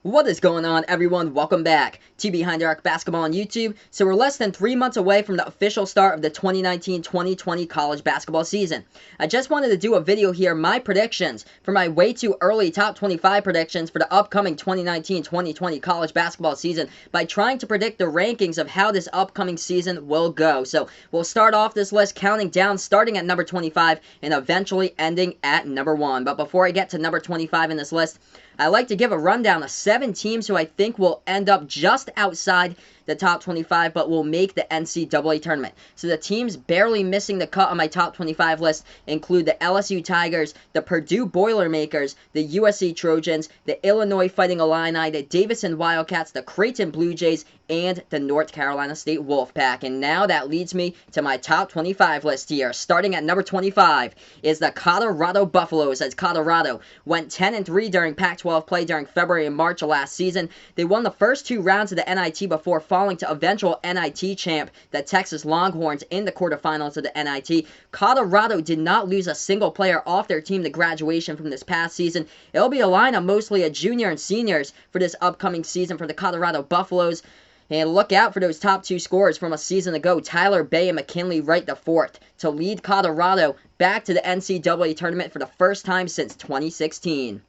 What is going on, everyone? Welcome back to Behind the Arc Basketball on YouTube. So we're less than 3 months away from the official start of the 2019-2020 college basketball season. I just wanted to do a video here, my predictions for my way too early top 25 predictions for the upcoming 2019-2020 college basketball season by trying to predict the rankings of how this upcoming season will go. So we'll start off this list counting down, starting at number 25 and eventually ending at number 1. But before I get to number 25 in this list, I like to give a rundown of 7 teams who I think will end up just outside the top 25 but will make the NCAA tournament. So the teams barely missing the cut on my top 25 list include the LSU Tigers, the Purdue Boilermakers, the USC Trojans, the Illinois Fighting Illini, the Davidson Wildcats, the Creighton Blue Jays, and the North Carolina State Wolfpack. And now that leads me to my top 25 list here. Starting at number 25 is the Colorado Buffaloes, as Colorado went 10-3 during Pac-12 play during February and March of last season. They won the first 2 rounds of the NIT before falling to eventual NIT champ, the Texas Longhorns, in the quarterfinals of the NIT. Colorado did not lose a single player off their team to graduation from this past season. It'll be a lineup mostly of junior and seniors for this upcoming season for the Colorado Buffaloes. And look out for those top 2 scorers from a season ago, Tyler Bay and McKinley Wright IV, to lead Colorado back to the NCAA tournament for the first time since 2016.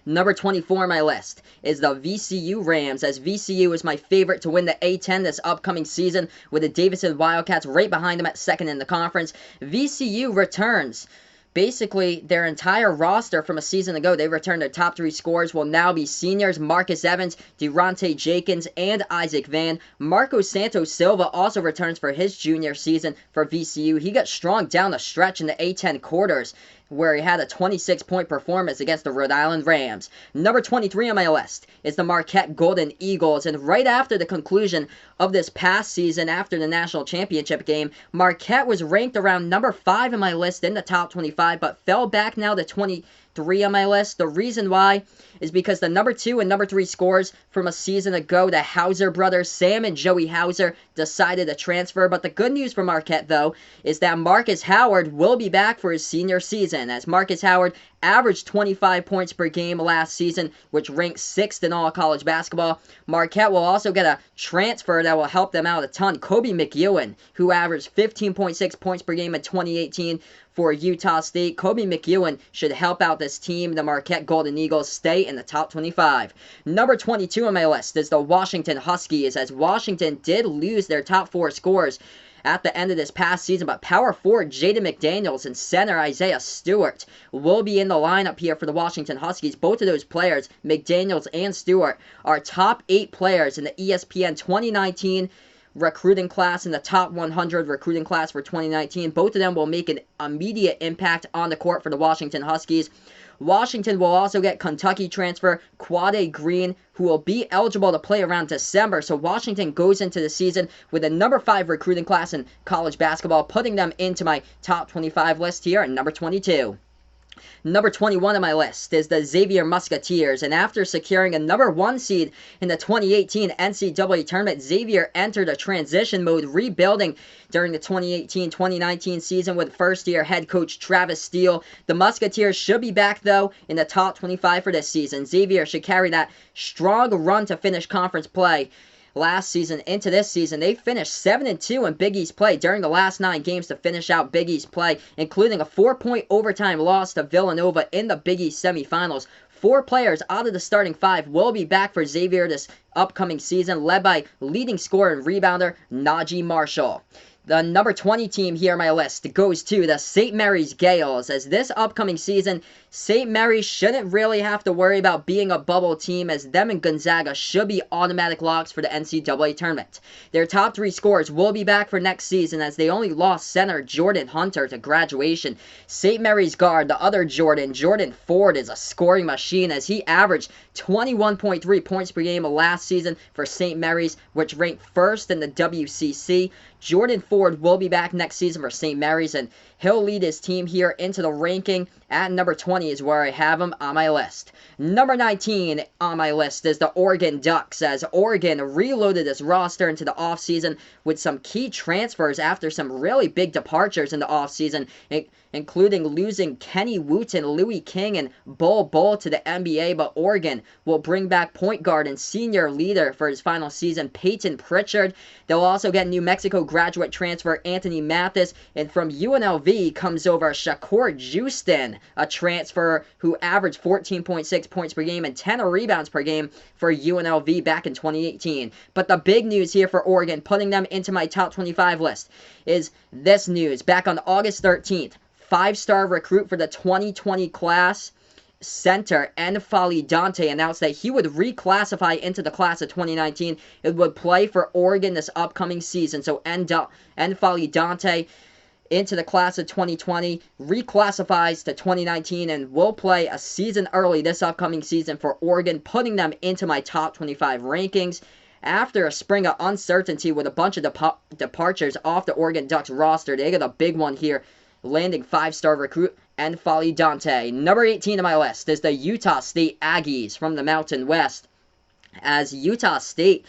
Number 24 on my list is the VCU Rams, as VCU is my favorite to win the A-10 this upcoming season, with the Davidson Wildcats right behind them at second in the conference. VCU returns basically their entire roster from a season ago. They returned their top 3 scorers will now be seniors Marcus Evans, Deronte Jenkins, and Isaac Van. Marco Santos Silva also returns for his junior season for VCU. He got strong down the stretch in the A-10 quarters, where he had a 26-point performance against the Rhode Island Rams. Number 23 on my list is the Marquette Golden Eagles, and right after the conclusion of this past season, after the national championship game, Marquette was ranked around number 5 on my list in the top 25, but fell back now to 23 on my list. The reason why is because the number 2 and number 3 scorers from a season ago, the Hauser brothers, Sam and Joey Hauser, decided to transfer. But the good news for Marquette, though, is that Marcus Howard will be back for his senior season, as Marcus Howard averaged 25 points per game last season, which ranked 6th in all college basketball. Marquette will also get a transfer that will help them out a ton, Kobe McEwen, who averaged 15.6 points per game in 2018 for Utah State. Kobe McEwen should help out this team, the Marquette Golden Eagles, stay in the top 25. Number 22 on my list is the Washington Huskies, as Washington did lose their top 4 scorers at the end of this past season, but power forward Jaden McDaniels and center Isaiah Stewart will be in the lineup here for the Washington Huskies. Both of those players, McDaniels and Stewart, are top 8 players in the ESPN 2019 recruiting class, in the top 100 recruiting class for 2019. Both of them will make an immediate impact on the court for the Washington Huskies. Washington will also get Kentucky transfer Quade Green, who will be eligible to play around December. So Washington goes into the season with a number 5 recruiting class in college basketball, putting them into my top 25 list here at number 22. Number 21 on my list is the Xavier Musketeers, and after securing a number 1 seed in the 2018 NCAA tournament, Xavier entered a transition mode, rebuilding during the 2018-2019 season with first-year head coach Travis Steele. The Musketeers should be back, though, in the top 25 for this season. Xavier should carry that strong run to finish conference play last season into this season. They finished 7-2 in Big East play during the last 9 games to finish out Big East play, including a 4-point overtime loss to Villanova in the Big East semifinals. 4 players out of the starting 5 will be back for Xavier this upcoming season, led by leading scorer and rebounder Najee Marshall. The number 20 team here on my list goes to the St. Mary's Gaels, as this upcoming season, St. Mary's shouldn't really have to worry about being a bubble team, as them and Gonzaga should be automatic locks for the NCAA tournament. Their top 3 scorers will be back for next season, as they only lost center Jordan Hunter to graduation. St. Mary's guard, the other Jordan Ford, is a scoring machine, as he averaged 21.3 points per game last season for St. Mary's, which ranked 1st in the WCC. Jordan Ford will be back next season for St. Mary's, and he'll lead his team here into the ranking. At number 20 is where I have him on my list. Number 19 on my list is the Oregon Ducks, as Oregon reloaded this roster into the offseason with some key transfers after some really big departures in the offseason, including losing Kenny Wooten, Louis King, and Bull to the NBA, but Oregon will bring back point guard and senior leader for his final season, Peyton Pritchard. They'll also get New Mexico graduate transfer Anthony Mathis, and from UNLV comes over Shakur Houston, a transfer who averaged 14.6 points per game and 10 rebounds per game for UNLV back in 2018. But the big news here for Oregon, putting them into my top 25 list, is this news. Back on August 13th, 5-star recruit for the 2020 class, center N'Faly Dante, announced that he would reclassify into the class of 2019 and would play for Oregon this upcoming season. So N'Faly Dante into the class of 2020, reclassifies to 2019, and will play a season early this upcoming season for Oregon, putting them into my top 25 rankings. After a spring of uncertainty with a bunch of departures off the Oregon Ducks roster, they got a big one here, landing 5-star recruit N'Faly Dante. Number 18 on my list is the Utah State Aggies from the Mountain West. As Utah State,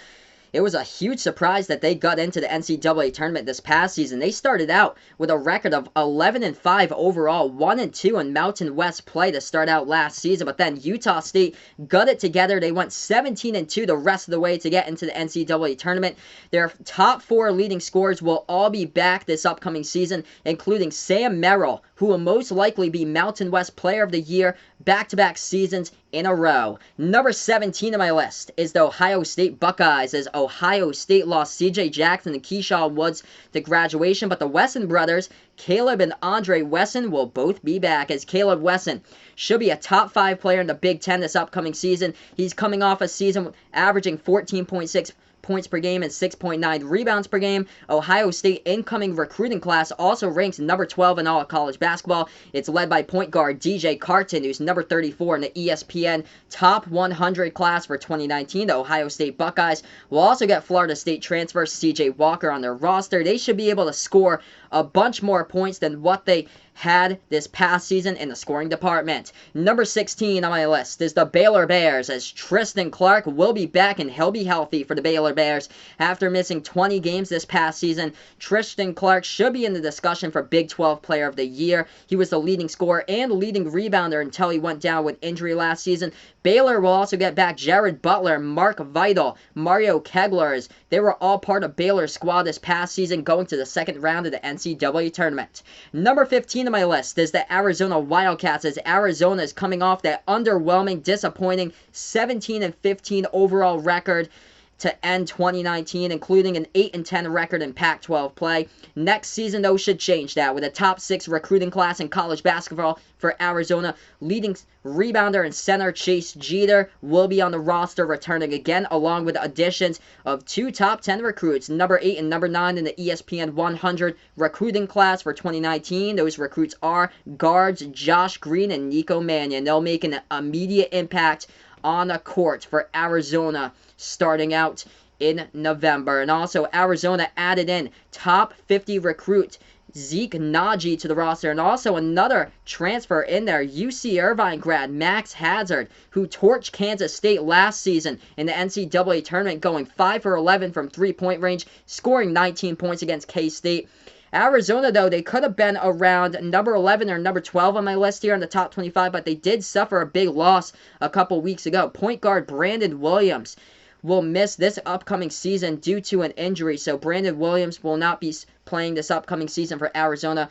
it was a huge surprise that they got into the NCAA tournament this past season. They started out with a record of 11-5 overall, 1-2 in Mountain West play to start out last season, but then Utah State got it together. They went 17-2 the rest of the way to get into the NCAA tournament. Their top 4 leading scorers will all be back this upcoming season, including Sam Merrill, who will most likely be Mountain West Player of the Year back-to-back seasons in a row. Number 17 on my list is the Ohio State Buckeyes, as Ohio State lost C.J. Jackson and Keyshawn Woods to graduation, but the Wesson brothers, Caleb and Andre Wesson, will both be back, as Caleb Wesson should be a top 5 player in the Big Ten this upcoming season. He's coming off a season averaging 14.6 points per game and 6.9 rebounds per game. Ohio State incoming recruiting class also ranks number 12 in all of college basketball. It's led by point guard DJ Carton, who's number 34 in the ESPN Top 100 class for 2019. The Ohio State Buckeyes will also get Florida State transfer CJ Walker on their roster. They should be able to score a bunch more points than what they had this past season in the scoring department. Number 16 on my list is the Baylor Bears, as Tristan Clark will be back and he'll be healthy for the Baylor Bears. After missing 20 games this past season, Tristan Clark should be in the discussion for Big 12 Player of the Year. He was the leading scorer and leading rebounder until he went down with injury last season. Baylor will also get back Jared Butler, Mark Vital, Mario Kegler. They were all part of Baylor's squad this past season, going to the second round of the NCAA tournament. Number 15 on my list is the Arizona Wildcats, as Arizona is coming off that underwhelming, disappointing 17-15 overall record to end 2019, including an 8-10 record in Pac-12 play. Next season, though, should change that, with a top 6 recruiting class in college basketball for Arizona. Leading rebounder and center Chase Jeter will be on the roster, returning again, along with additions of 2 top 10 recruits, number 8 and number 9 in the ESPN 100 recruiting class for 2019. Those recruits are guards Josh Green and Nico Mannion. They'll make an immediate impact on the court for Arizona starting out in November. And also, Arizona added in top 50 recruit Zeke Naji to the roster, and also another transfer in there, UC Irvine grad Max Hazard, who torched Kansas State last season in the NCAA tournament, going 5 for 11 from 3-point range, scoring 19 points against K-State. Arizona, though, they could have been around number 11 or number 12 on my list here in the top 25, but they did suffer a big loss a couple weeks ago. Point guard Brandon Williams will miss this upcoming season due to an injury, so Brandon Williams will not be playing this upcoming season for Arizona,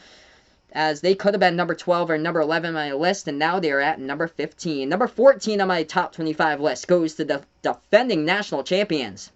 as they could have been number 12 or number 11 on my list, and now they are at number 15. Number 14 on my top 25 list goes to the defending national champions,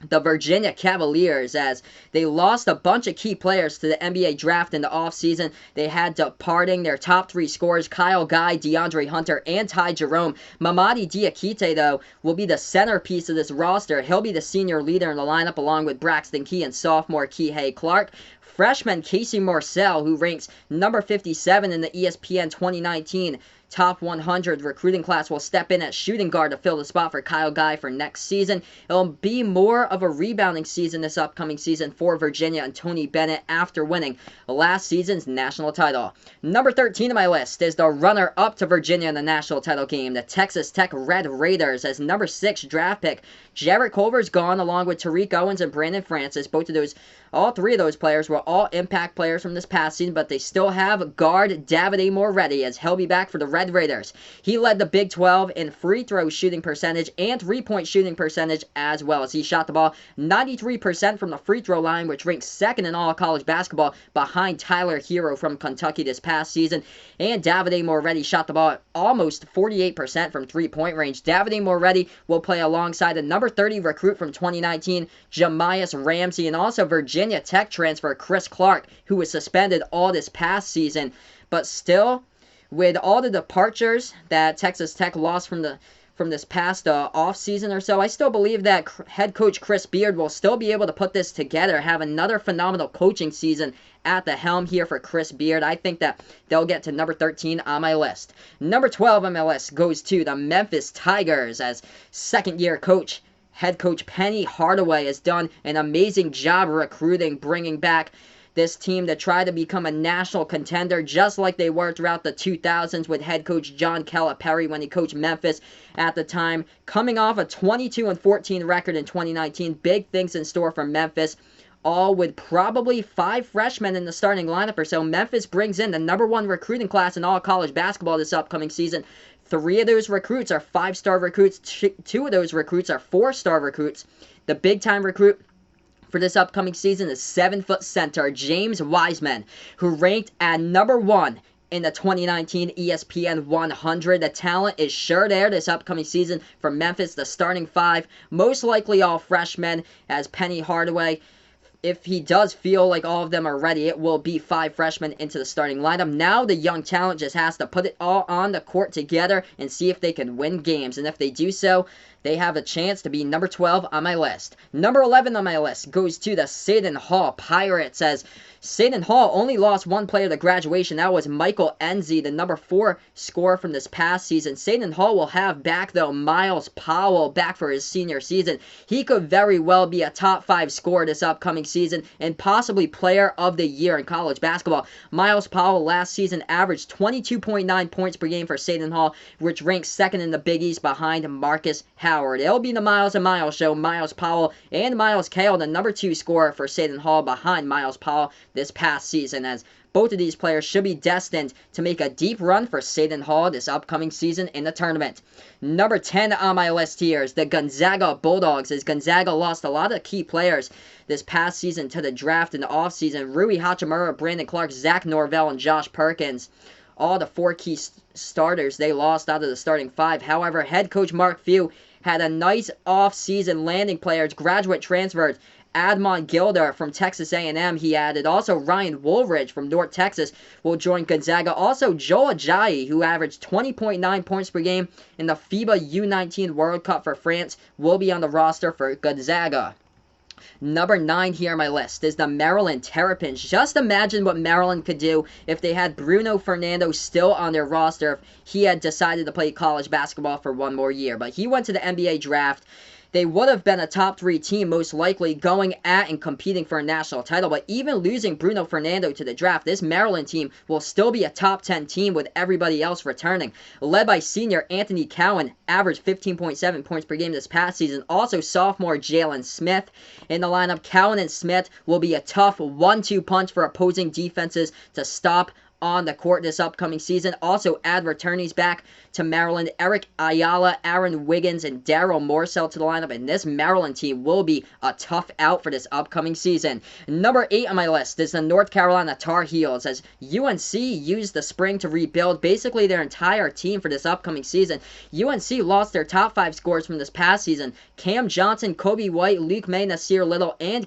the Virginia Cavaliers, as they lost a bunch of key players to the NBA draft in the offseason. They had departing their top 3 scorers, Kyle Guy, DeAndre Hunter, and Ty Jerome. Mamadi Diakite, though, will be the centerpiece of this roster. He'll be the senior leader in the lineup, along with Braxton Key and sophomore Kihei Clark. Freshman Casey Morsell, who ranks number 57 in the ESPN 2019 top 100 recruiting class will step in at shooting guard to fill the spot for Kyle Guy for next season. It'll be more of a rebounding season this upcoming season for Virginia and Tony Bennett after winning last season's national title. Number 13 on my list is the runner-up to Virginia in the national title game, the Texas Tech Red Raiders, as number 6 draft pick Jarrett Culver's gone, along with Tariq Owens and Brandon Francis. All three of those players were all impact players from this past season, but they still have guard Davide Moretti, as he'll be back for the Red Raiders. He led the Big 12 in free throw shooting percentage and three-point shooting percentage, as well as he shot the ball 93% from the free throw line, which ranks second in all college basketball behind Tyler Hero from Kentucky this past season. And Davide Moretti shot the ball almost 48% from three-point range. Davide Moretti will play alongside the number 30 recruit from 2019, Jamias Ramsey, and also Virginia Tech transfer Chris Clark, who was suspended all this past season. But still, with all the departures that Texas Tech lost from this past off-season or so, I still believe that head coach Chris Beard will still be able to put this together, have another phenomenal coaching season at the helm here for Chris Beard. I think that they'll get to number 13 on my list. Number 12 on my list goes to the Memphis Tigers, as second-year head coach Penny Hardaway has done an amazing job recruiting, bringing back this team to try to become a national contender, just like they were throughout the 2000s with head coach John Calipari when he coached Memphis at the time. Coming off a 22-14 record in 2019, big things in store for Memphis, all with probably 5 freshmen in the starting lineup or so. Memphis brings in the number 1 recruiting class in all college basketball this upcoming season. 3 of those recruits are 5-star recruits. 2 of those recruits are 4-star recruits. The big-time recruit for this upcoming season is 7-foot center James Wiseman, who ranked at number 1 in the 2019 ESPN 100. The talent is sure there this upcoming season for Memphis. The starting 5, most likely all freshmen, as Penny Hardaway, if he does feel like all of them are ready, it will be 5 freshmen into the starting lineup. Now the young talent just has to put it all on the court together and see if they can win games. And if they do so, they have a chance to be number 12 on my list. Number 11 on my list goes to the Seton Hall Pirates, as Seton Hall only lost 1 player to graduation. That was Michael Enzi, the number 4 scorer from this past season. Seton Hall will have back, though, Miles Powell back for his senior season. He could very well be a top 5 scorer this upcoming season and possibly player of the year in college basketball. Miles Powell last season averaged 22.9 points per game for Seton Hall, which ranks second in the Big East behind Marcus Howard. It'll be the Miles and Miles show. Miles Powell and Miles Cale, the number 2 scorer for Seton Hall behind Miles Powell this past season, as both of these players should be destined to make a deep run for Seton Hall this upcoming season in the tournament. Number 10 on my list here is the Gonzaga Bulldogs, as Gonzaga lost a lot of key players this past season to the draft in the offseason. Rui Hachimura, Brandon Clark, Zach Norvell, and Josh Perkins. All the 4 key starters they lost out of the starting 5. However, head coach Mark Few had a nice off-season landing players, graduate transfers. Admon Gilder from Texas A&M, he added. Also, Ryan Woolridge from North Texas will join Gonzaga. Also, Joe Ajayi, who averaged 20.9 points per game in the FIBA U19 World Cup for France, will be on the roster for Gonzaga. Number 9 here on my list is the Maryland Terrapins. Just imagine what Maryland could do if they had Bruno Fernando still on their roster, if he had decided to play college basketball for 1 more year. But he went to the NBA draft. They would have been a top 3 team, most likely, going at and competing for a national title. But even losing Bruno Fernando to the draft, this Maryland team will still be a top 10 team with everybody else returning. Led by senior Anthony Cowan, averaged 15.7 points per game this past season. Also, sophomore Jalen Smith in the lineup. Cowan and Smith will be a tough 1-2 punch for opposing defenses to stop on the court this upcoming season. Also, add returnees back to Maryland, Eric Ayala, Aaron Wiggins, and Daryl Morsell to the lineup, and this Maryland team will be a tough out for this upcoming season. Number 8 on my list is the North Carolina Tar Heels, as UNC used the spring to rebuild basically their entire team for this upcoming season. UNC lost their top 5 scorers from this past season. Cam Johnson, Kobe White, Luke May, Nasir Little, and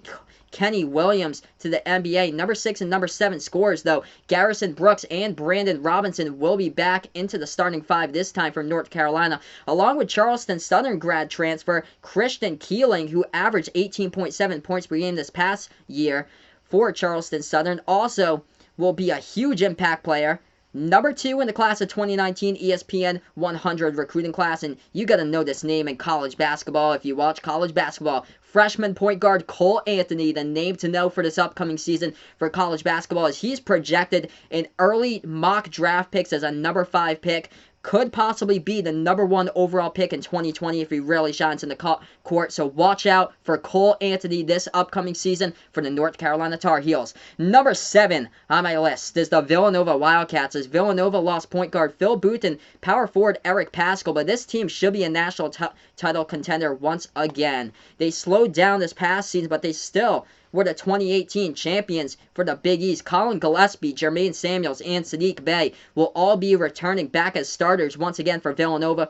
Kenny Williams to the NBA. Number 6 and number 7 scorers, though, Garrison Brooks and Brandon Robinson will be back into the starting 5 this time for North Carolina, along with Charleston Southern grad transfer Christian Keeling, who averaged 18.7 points per game this past year for Charleston Southern. Also will be a huge impact player Number 2 in the class of 2019 ESPN 100 recruiting class, and you got to know this name in college basketball if you watch college basketball. Freshman point guard Cole Anthony, the name to know for this upcoming season for college basketball, as he's projected in early mock draft picks as a number 5 pick. Could possibly be the number 1 overall pick in 2020 if he really shines in the court. So watch out for Cole Anthony this upcoming season for the North Carolina Tar Heels. Number 7 on my list is the Villanova Wildcats, as Villanova lost point guard Phil Booth and power forward Eric Paschal, but this team should be a national title contender once again. They slowed down this past season, but they still were the 2018 champions for the Big East. Colin Gillespie, Jermaine Samuels, and Sadiq Bey will all be returning back as starters once again for Villanova.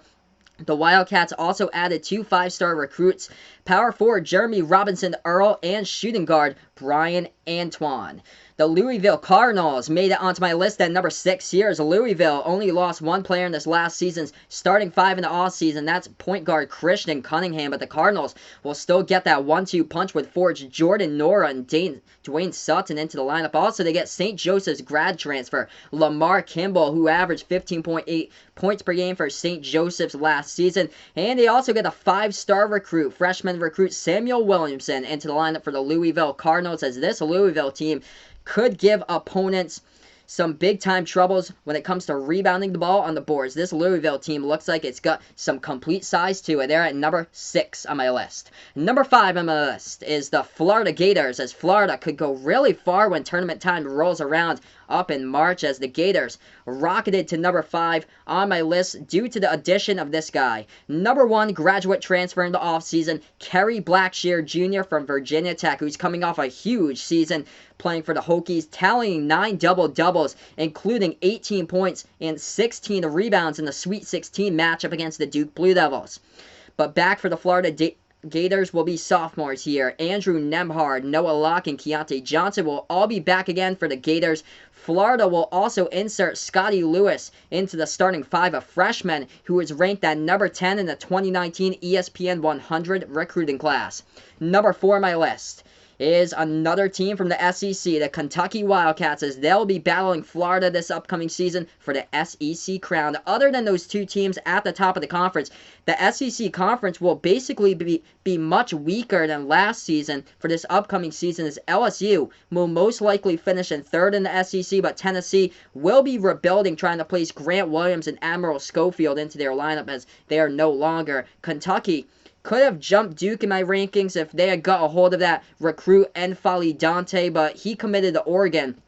The Wildcats also added 2 5-star recruits, power forward Jeremy Robinson Earl and shooting guard Brian Antoine. The Louisville Cardinals made it onto my list at number 6 here, as Louisville only lost 1 player in this last season's starting 5 in the offseason. That's point guard Christian Cunningham, but the Cardinals will still get that 1-2 punch with forwards Jordan Nora and Dwayne Sutton into the lineup. Also, they get St. Joseph's grad transfer Lamar Kimball, who averaged 15.8 points per game for St. Joseph's last season. And they also get a 5-star recruit, freshman recruit Samuel Williamson, into the lineup for the Louisville Cardinals, as this Louisville team could give opponents some big-time troubles when it comes to rebounding the ball on the boards. This Louisville team looks like it's got some complete size to it. They're at number 6 on my list. Number 5 on my list is the Florida Gators, as Florida could go really far when tournament time rolls around up in March, as the Gators rocketed to number 5 on my list due to the addition of this guy. Number 1 graduate transfer in the offseason, Kerry Blackshear Jr. from Virginia Tech, who's coming off a huge season playing for the Hokies, tallying 9 double-doubles, including 18 points and 16 rebounds in the Sweet 16 matchup against the Duke Blue Devils. But back for the Florida Gators will be sophomores here. Andrew Nembhard, Noah Locke, and Keontae Johnson will all be back again for the Gators. Florida will also insert Scotty Lewis into the starting 5, a freshman who is ranked at number 10 in the 2019 ESPN 100 recruiting class. Number 4 on my list is another team from the SEC, the Kentucky Wildcats, as they'll be battling Florida this upcoming season for the SEC crown. Other than those 2 teams at the top of the conference, the SEC conference will basically be much weaker than last season for this upcoming season, as LSU will most likely finish in 3rd in the SEC, but Tennessee will be rebuilding, trying to place Grant Williams and Admiral Schofield into their lineup, as they are no longer. Kentucky could have jumped Duke in my rankings if they had got a hold of that recruit N'Faly Dante, but he committed to Oregon.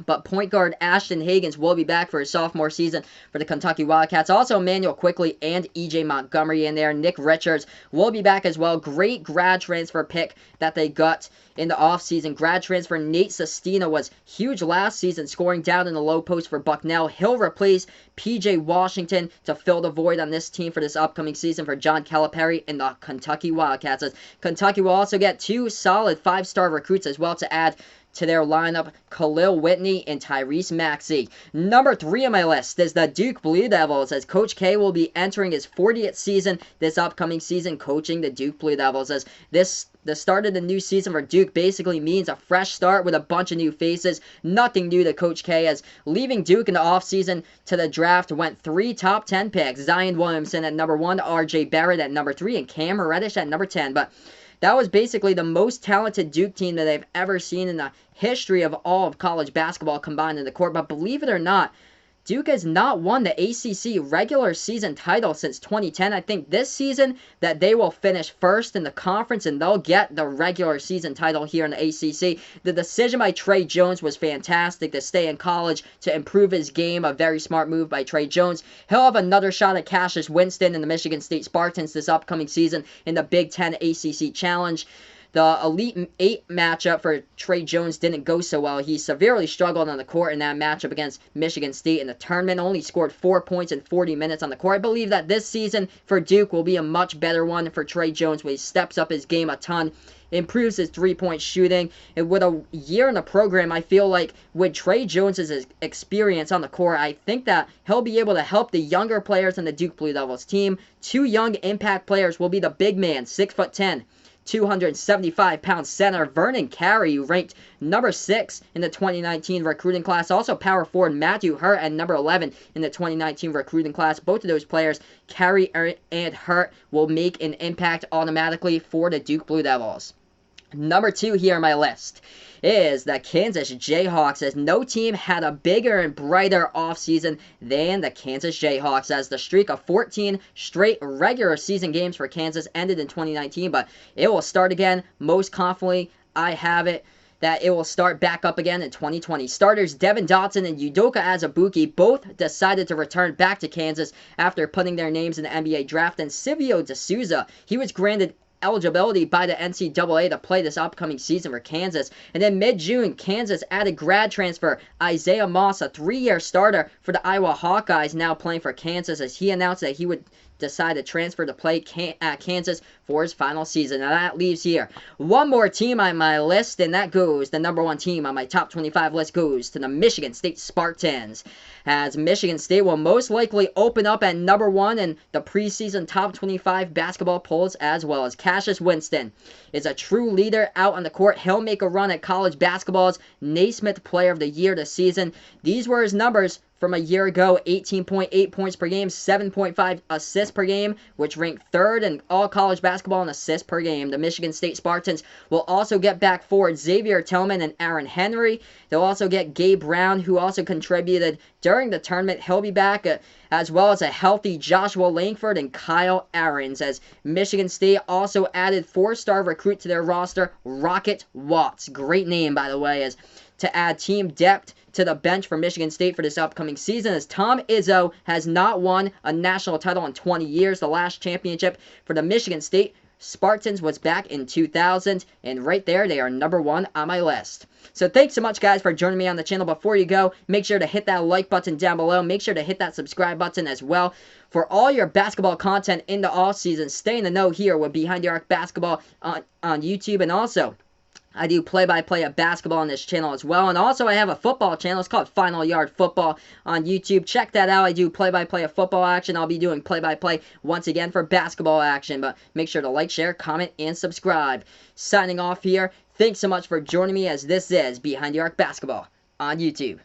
But point guard Ashton Higgins will be back for his sophomore season for the Kentucky Wildcats. Also, Emmanuel Quickly and E.J. Montgomery in there. Nick Richards will be back as well. Great grad transfer pick that they got in the offseason. Grad transfer Nate Sestina was huge last season, scoring down in the low post for Bucknell. He'll replace P.J. Washington to fill the void on this team for this upcoming season for John Calipari and the Kentucky Wildcats. As Kentucky will also get 2 solid 5-star recruits as well to add to their lineup, Khalil Whitney and Tyrese Maxey. Number 3 on my list is the Duke Blue Devils, as Coach K will be entering his 40th season this upcoming season coaching the Duke Blue Devils, as the start of the new season for Duke basically means a fresh start with a bunch of new faces. Nothing new to Coach K, as leaving Duke in the offseason to the draft went 3 top 10 picks. Zion Williamson at number 1, R.J. Barrett at number 3, and Cam Reddish at number 10. But that was basically the most talented Duke team that they've ever seen in the history of all of college basketball combined in the court. But believe it or not, Duke has not won the ACC regular season title since 2010. I think this season that they will finish first in the conference and they'll get the regular season title here in the ACC. The decision by Trey Jones was fantastic to stay in college, to improve his game. A very smart move by Trey Jones. He'll have another shot at Cassius Winston and the Michigan State Spartans this upcoming season in the Big Ten ACC Challenge. The Elite 8 matchup for Trey Jones didn't go so well. He severely struggled on the court in that matchup against Michigan State in the tournament. Only scored 4 points in 40 minutes on the court. I believe that this season for Duke will be a much better one for Trey Jones, where he steps up his game a ton, improves his three-point shooting. And with a year in the program, I feel like with Trey Jones' experience on the court, I think that he'll be able to help the younger players on the Duke Blue Devils team. 2 young impact players will be the big man, 6'10", 275-pound center Vernon Carey, who ranked number 6 in the 2019 recruiting class. Also power forward Matthew Hurt at number 11 in the 2019 recruiting class. Both of those players, Carey and Hurt, will make an impact automatically for the Duke Blue Devils. Number 2 here on my list is the Kansas Jayhawks, as no team had a bigger and brighter offseason than the Kansas Jayhawks, as the streak of 14 straight regular season games for Kansas ended in 2019, but it will start again. Most confidently, I have it that it will start back up again in 2020. Starters Devin Dotson and Udoka Azubuike both decided to return back to Kansas after putting their names in the NBA draft, and Silvio De Souza, he was granted eligibility by the NCAA to play this upcoming season for Kansas. And then mid-June, Kansas added grad transfer Isaiah Moss, a 3-year starter for the Iowa Hawkeyes, now playing for Kansas, as he announced that he would decide to transfer to play at Kansas for his final season. Now that leaves here one more team on my list, and that goes, the number 1 team on my top 25 list goes to the Michigan State Spartans, as Michigan State will most likely open up at number 1 in the preseason top 25 basketball polls, as well as Cassius Winston is a true leader out on the court. He'll make a run at college basketball's Naismith Player of the Year this season. These were his numbers from a year ago: 18.8 points per game, 7.5 assists per game, which ranked 3rd in all college basketball in assists per game. The Michigan State Spartans will also get back forward Xavier Tillman and Aaron Henry. They'll also get Gabe Brown, who also contributed during the tournament. He'll be back, as well as a healthy Joshua Langford and Kyle Ahrens, as Michigan State also added 4-star recruit to their roster, Rocket Watts. Great name, by the way, as to add team depth to the bench for Michigan State for this upcoming season, as Tom Izzo has not won a national title in 20 years. The last championship for the Michigan State Spartans was back in 2000, and right there they are number 1 on my list. So thanks so much, guys, for joining me on the channel. Before you go, make sure to hit that like button down below. Make sure to hit that subscribe button as well for all your basketball content in the off season. Stay in the know here with Behind the Arc Basketball on YouTube, and also I do play-by-play of basketball on this channel as well. And also I have a football channel. It's called Final Yard Football on YouTube. Check that out. I do play-by-play of football action. I'll be doing play-by-play once again for basketball action. But make sure to like, share, comment, and subscribe. Signing off here. Thanks so much for joining me, as this is Behind the Arc Basketball on YouTube.